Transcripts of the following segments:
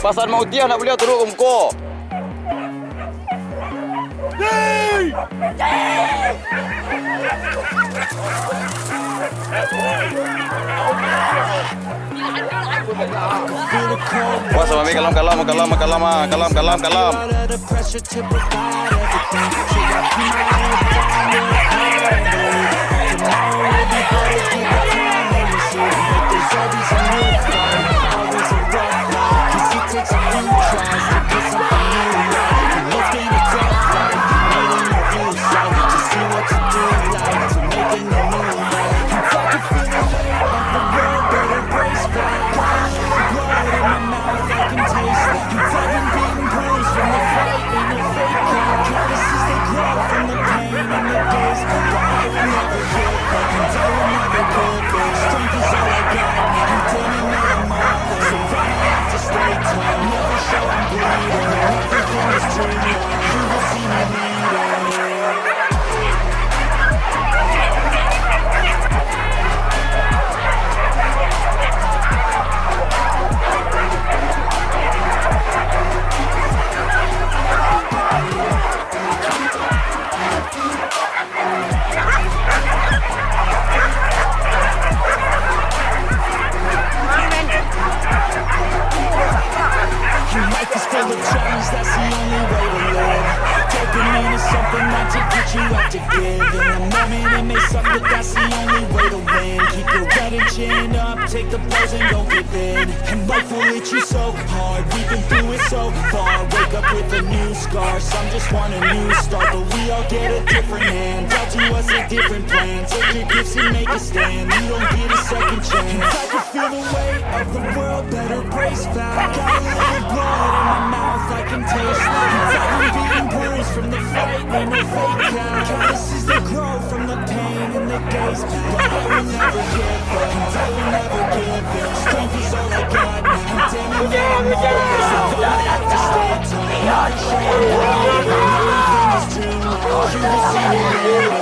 Pasan mau dia nak beliau turun umko. Wah, sama mi kalam. chin up, take the blows and don't give in. And life will hit you so hard, we've been through it so far. Wake up with a new scar, some just want a new start. But we all get a different hand, dealt to us a different plan. Take your gifts and make a stand, you don't get a second chance. I can feel the weight of the world, better brace fast. Got a little blood in my mouth, I can taste that. I've been beaten bruised from the fight, ain't no fake out. Calluses they grow from the pain in the days past. But I will never give up, and I will never give in. Strength is all I got now, damn it, now I'm all. So I have to stay tall, not show I'm proud. Everything is too long, you will see me later.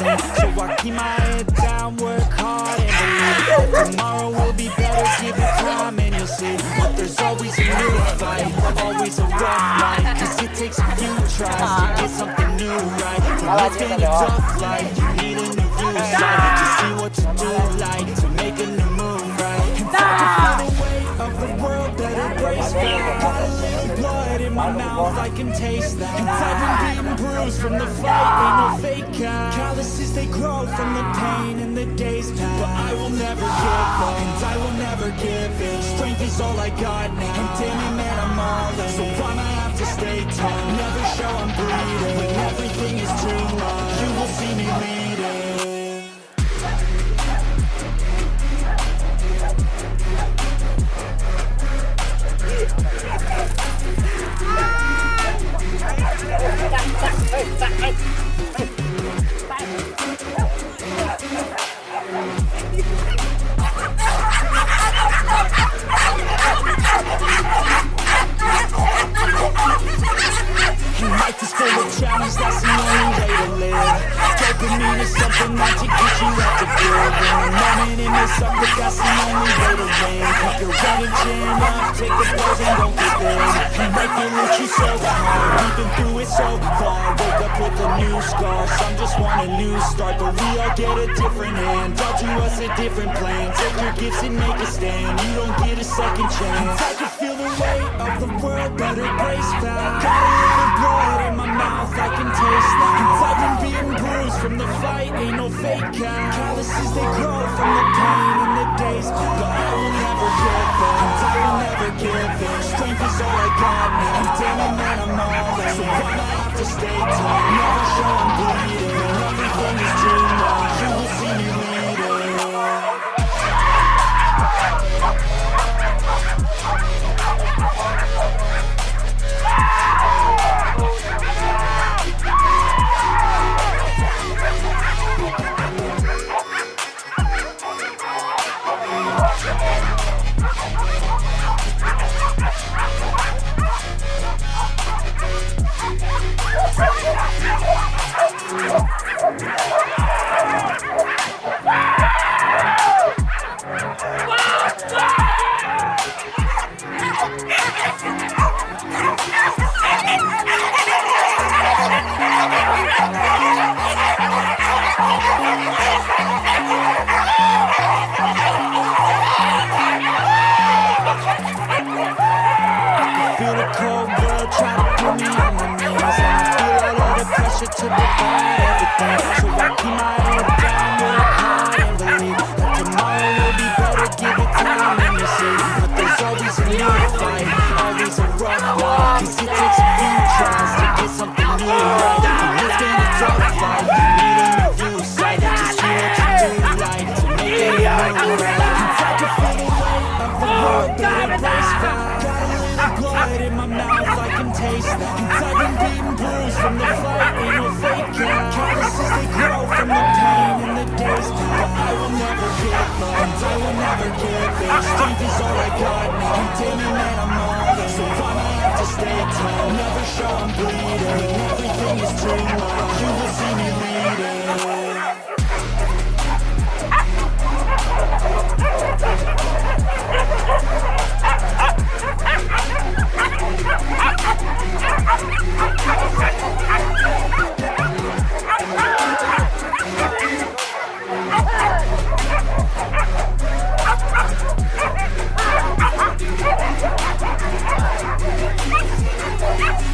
So I keep my head down, work hard and believe that tomorrow will be better, give it time and you'll see. But there's always a new fight, always a rough night. Cause it takes a few tries to get something new right. To live in a tough life, you need a new view sight. To see what to do like, to make a new move right. And I can feel the weight of the world, better brace fast. Got a little blood in my mouth, I can taste that. And I've been beaten bruised from the fight, ain't no fake out. Calluses they grow from the pain in the days past. But I will never give up, and I will never give in. Strength is all I got now, and damn it man I'm all in. So I'ma have to stay tall, never show I'm bleeding. When everything is too long, you will see me leading. Life is full of challenges, that's the only way to live. Dopamine is something that you get you have to give. In the moment it is something that's the only way to win. Keep your running chin up, take the blows and don't give in. And life will hit you so hard, we've been through it so far. Wake up with a new scar, some just want a new start. But we all get a different hand, dealt to us a different plan. Take your gifts and make a stand, you don't get a second chance. I can feel the weight of the world, better brace fast. Got a little blood in my mouth, I can taste that. Cause I've been beaten bruised from the fight, ain't no fake out. Calluses they grow from the pain in the days past. But I will never give up, and I will never give in. Strength is all I got now, and damn it man I'm all in. So I'ma have to stay tall, never show I'm bleeding. When everything is too long, you will see me leading. To provide everything, so I keep my head down, work hard and believe that tomorrow will be better, give it time and you see. But there's always a new fight, always a rough life. Cause it takes a few tries to get something new right. And it's been a tough life, you need a new view sight. Just see what you do like to make it right. And I can feel the weight of the world that embrace fire. up, and I will never give in. Strength is all I got now, I'm damning that I'm all in. So I'ma have to stay tall, never show I'm bleeding. Everything is too much, you will see me leading.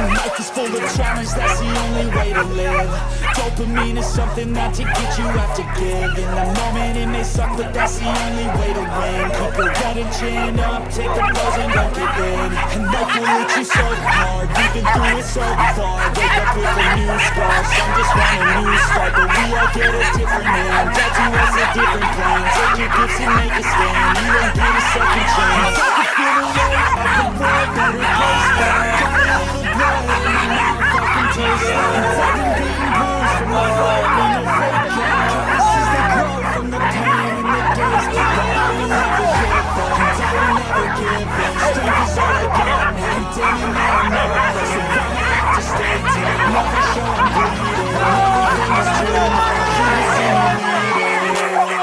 Life is full of challenge, that's the only way to live. Dopamine is something that to get you have to give. In the moment it may suck, but that's the only way to win. Keep your head and chin up, take the blows and don't give in. And life will hit you so hard, we've been through it so far. Wake up with a new scar, some just want a new start. But we all get a different hand, God to us a different plan. Take your gifts and make a stand, you don't get a second chance. I can feel the weight of the world that replaced that. Got a little blood in my mouth, I can taste it. I've been beating bruised from the fight, ain't no fake out. This is the growth from the pain and the days. But I will never give up, and I will never give in. Strength is all I got now, I'm damning that I'm nervous. So I'ma have to stay tight, never show I'm bleeding. Everything is too much, you will see me leading.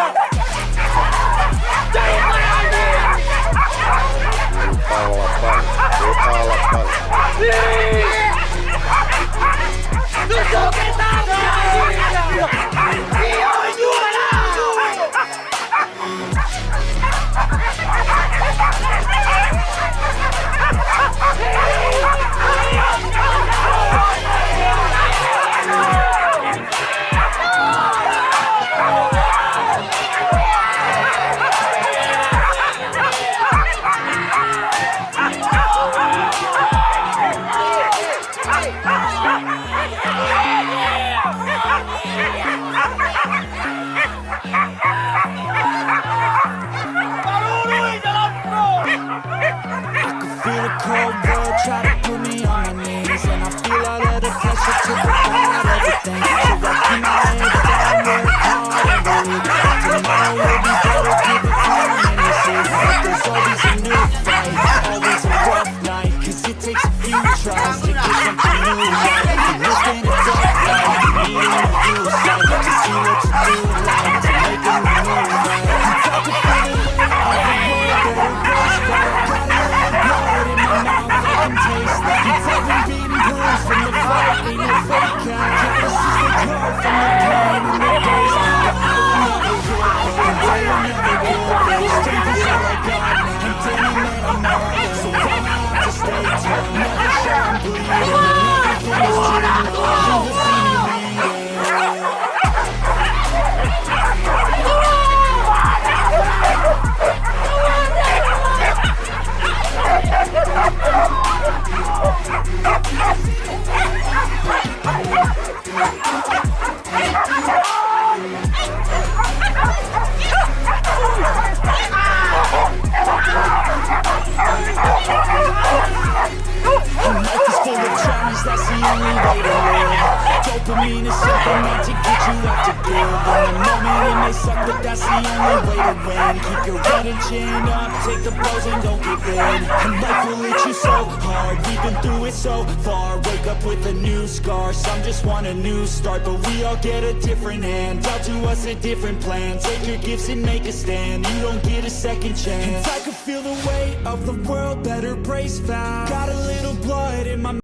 Feel the cold world try to put me on my knees, and I feel all of the pressure to provide everything. So I keep my head down, work hard and believe that tomorrow will be better, give it time and you see. But there's always a new fight, always a rough night, cause it takes a few tries to get something new right. And it's been a tough fight, needing a new sight to see what you do like, to make a new right. I can feel the weight of the world that embrace fire. I can taste that. I've been beating bruised from the fight, ain't no fake out. This is the growth from the pain and the days. But I will never give up, and I will never give in. Strength is all I got now, I'm damning that I'm nervous. So I'ma have to stay tight, never show I'm bleeding. Everything is too much, you will see me leading. Life is full of challenges, that's the only way to live. Dopamine is something that to get you have to give. In the moment it may suck, but that's the only way to win. Keep your head and chin up, take the blows and don't give in. And life will hit you so hard, we've been through it so far. Wake up with a new scar, some just want a new start. But we all get a different hand, dealt to us a different plan. Take your gifts and make a stand, you don't get a second chance. I can feel the weight of the world, better brace fast. Got a little blood in my